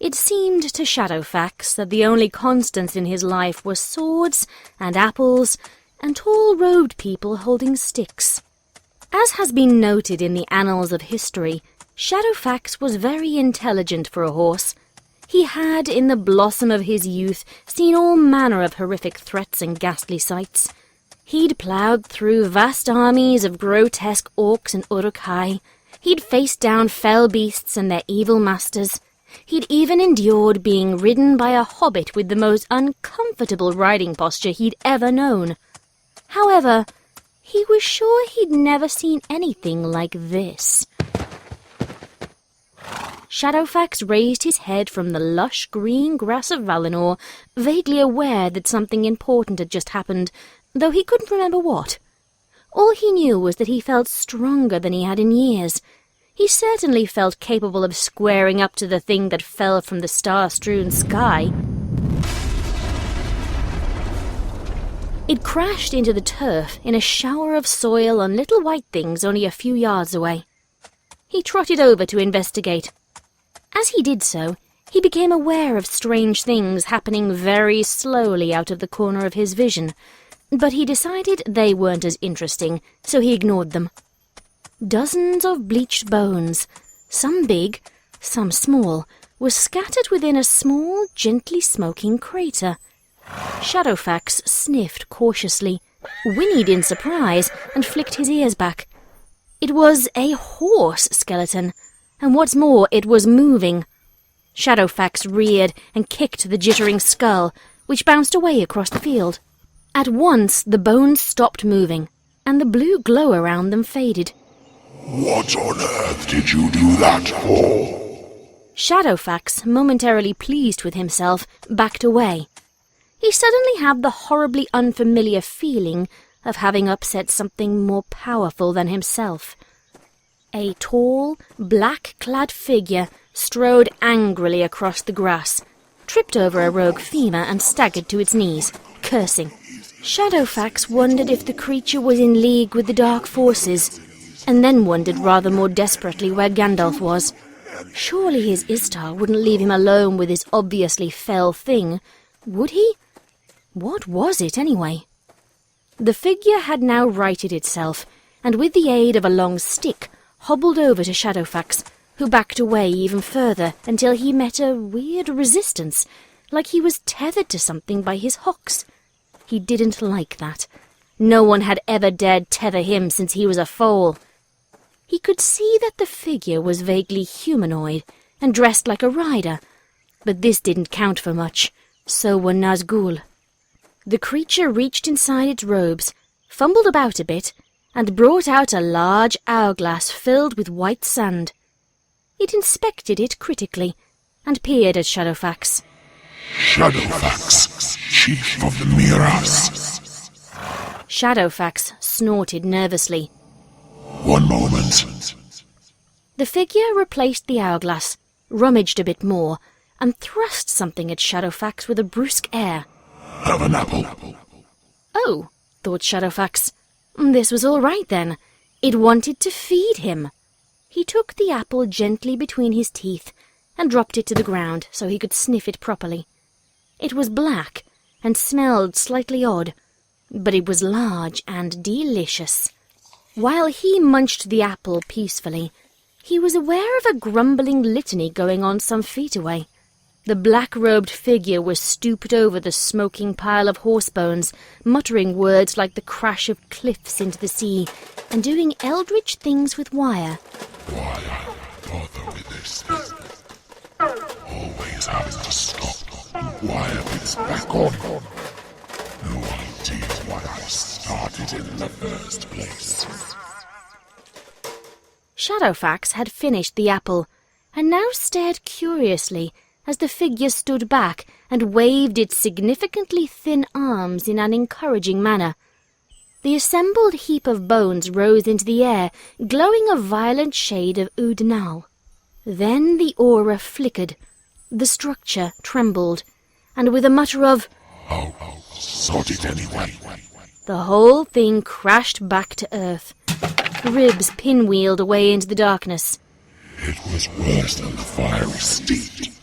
It seemed to Shadowfax that the only constants in his life were swords and apples and tall-robed people holding sticks. As has been noted in the annals of history, Shadowfax was very intelligent for a horse. He had, in the blossom of his youth, seen all manner of horrific threats and ghastly sights. He'd ploughed through vast armies of grotesque orcs and Uruk-hai. He'd faced down fell beasts and their evil masters. He'd even endured being ridden by a hobbit with the most uncomfortable riding posture he'd ever known. However, he was sure he'd never seen anything like this. Shadowfax raised his head from the lush green grass of Valinor, vaguely aware that something important had just happened, though he couldn't remember what. All he knew was that he felt stronger than he had in years. He certainly felt capable of squaring up to the thing that fell from the star-strewn sky. It crashed into the turf in a shower of soil on little white things only a few yards away. He trotted over to investigate. As he did so, he became aware of strange things happening very slowly out of the corner of his vision, but he decided they weren't as interesting, so he ignored them. Dozens of bleached bones, some big, some small, were scattered within a small, gently smoking crater. Shadowfax sniffed cautiously, whinnied in surprise, and flicked his ears back. It was a horse skeleton, and what's more, it was moving. Shadowfax reared and kicked the jittering skull, which bounced away across the field. At once the bones stopped moving, and the blue glow around them faded. What on earth did you do that for? Shadowfax, momentarily pleased with himself, backed away. He suddenly had the horribly unfamiliar feeling of having upset something more powerful than himself. A tall, black-clad figure strode angrily across the grass, tripped over a rogue femur and staggered to its knees, cursing. Shadowfax wondered if the creature was in league with the dark forces, and then wondered rather more desperately where Gandalf was. Surely his Istar wouldn't leave him alone with his obviously fell thing, would he? What was it, anyway? The figure had now righted itself, and with the aid of a long stick, hobbled over to Shadowfax, who backed away even further until he met a weird resistance, like he was tethered to something by his hocks. He didn't like that. No one had ever dared tether him since he was a foal. He could see that the figure was vaguely humanoid and dressed like a rider, but this didn't count for much. So were Nazgul. The creature reached inside its robes, fumbled about a bit, and brought out a large hourglass filled with white sand. It inspected it critically, and peered at Shadowfax. Shadowfax, chief of the Miras. Shadowfax snorted nervously. One moment. The figure replaced the hourglass, rummaged a bit more, and thrust something at Shadowfax with a brusque air. Have an apple. Oh, thought Shadowfax. This was all right then. It wanted to feed him. He took the apple gently between his teeth and dropped it to the ground so he could sniff it properly. It was black and smelled slightly odd, but it was large and delicious. While he munched the apple peacefully, he was aware of a grumbling litany going on some feet away. The black-robed figure was stooped over the smoking pile of horse bones, muttering words like the crash of cliffs into the sea, and doing eldritch things with wire. Why bother with this? Always having to stop. Wire bits back on. No idea why I started in the first place. Shadowfax had finished the apple, and now stared curiously as the figure stood back and waved its significantly thin arms in an encouraging manner. The assembled heap of bones rose into the air, glowing a violent shade of Udnal. Then the aura flickered, the structure trembled, and with a mutter of, "Oh, sod it anyway," the whole thing crashed back to earth. Ribs pinwheeled away into the darkness. It was worse than the fiery steed.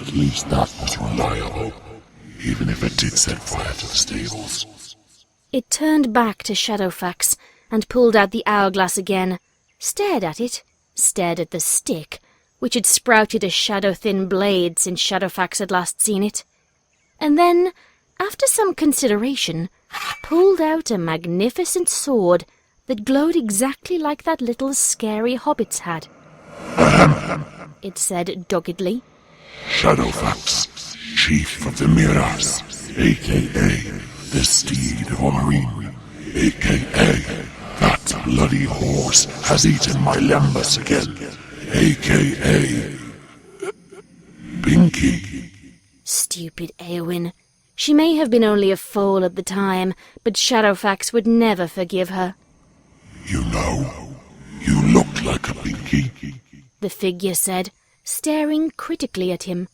At least that was reliable, even if it did set fire to the stables. It turned back to Shadowfax and pulled out the hourglass again, stared at it, stared at the stick, which had sprouted a shadow-thin blade since Shadowfax had last seen it, and then, after some consideration, pulled out a magnificent sword that glowed exactly like that little scary hobbit's had. It said doggedly. Shadowfax, Chief of the Mirrors, a.k.a. the Steed of Omarine, a.k.a. that bloody horse has eaten my lembas again, a.k.a. Binky. Stupid Éowyn. She may have been only a foal at the time, but Shadowfax would never forgive her. You know, you look like a Binky. The figure said, staring critically at him.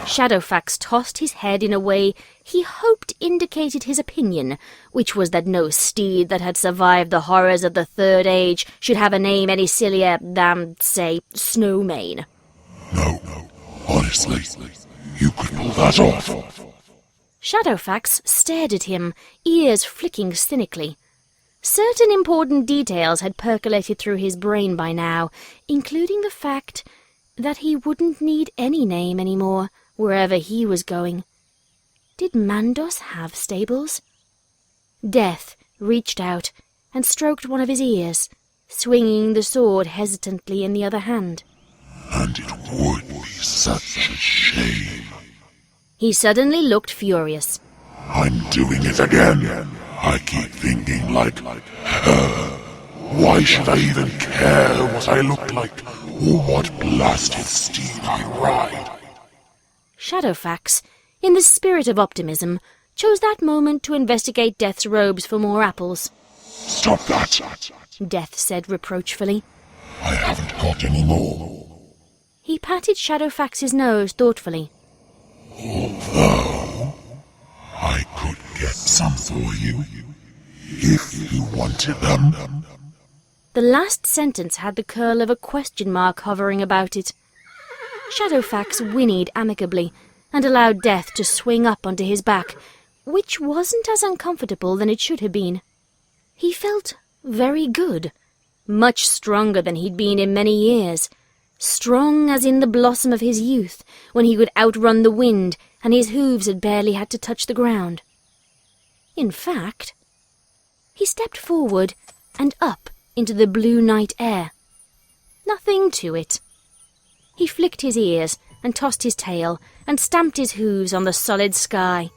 Shadowfax tossed his head in a way he hoped indicated his opinion, which was that no steed that had survived the horrors of the Third Age should have a name any sillier than, say, Snowmane. No, honestly, you could pull that off. Shadowfax stared at him, ears flicking cynically. Certain important details had percolated through his brain by now, including the fact that he wouldn't need any name anymore, wherever he was going. Did Mandos have stables? Death reached out and stroked one of his ears, swinging the sword hesitantly in the other hand. And it would be such a shame. He suddenly looked furious. I'm doing it again. I keep thinking like her. Why should I even care what I look like, or what blasted steed I ride? Shadowfax, in the spirit of optimism, chose that moment to investigate Death's robes for more apples. Stop that! Death said reproachfully. I haven't got any more. He patted Shadowfax's nose thoughtfully. Although, I could get some for you, if you wanted them. The last sentence had the curl of a question mark hovering about it. Shadowfax whinnied amicably and allowed Death to swing up onto his back, which wasn't as uncomfortable than it should have been. He felt very good, much stronger than he'd been in many years, strong as in the blossom of his youth, when he could outrun the wind and his hooves had barely had to touch the ground. In fact, he stepped forward and up into the blue night air. Nothing to it. He flicked his ears and tossed his tail and stamped his hooves on the solid sky.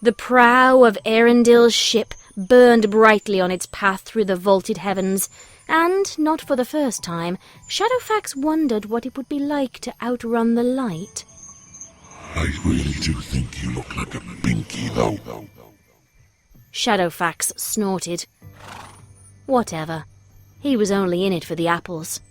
The prow of Arundel's ship burned brightly on its path through the vaulted heavens, and, not for the first time, Shadowfax wondered what it would be like to outrun the light. I really do think you look like a Binky, though. Shadowfax snorted. Whatever. He was only in it for the apples.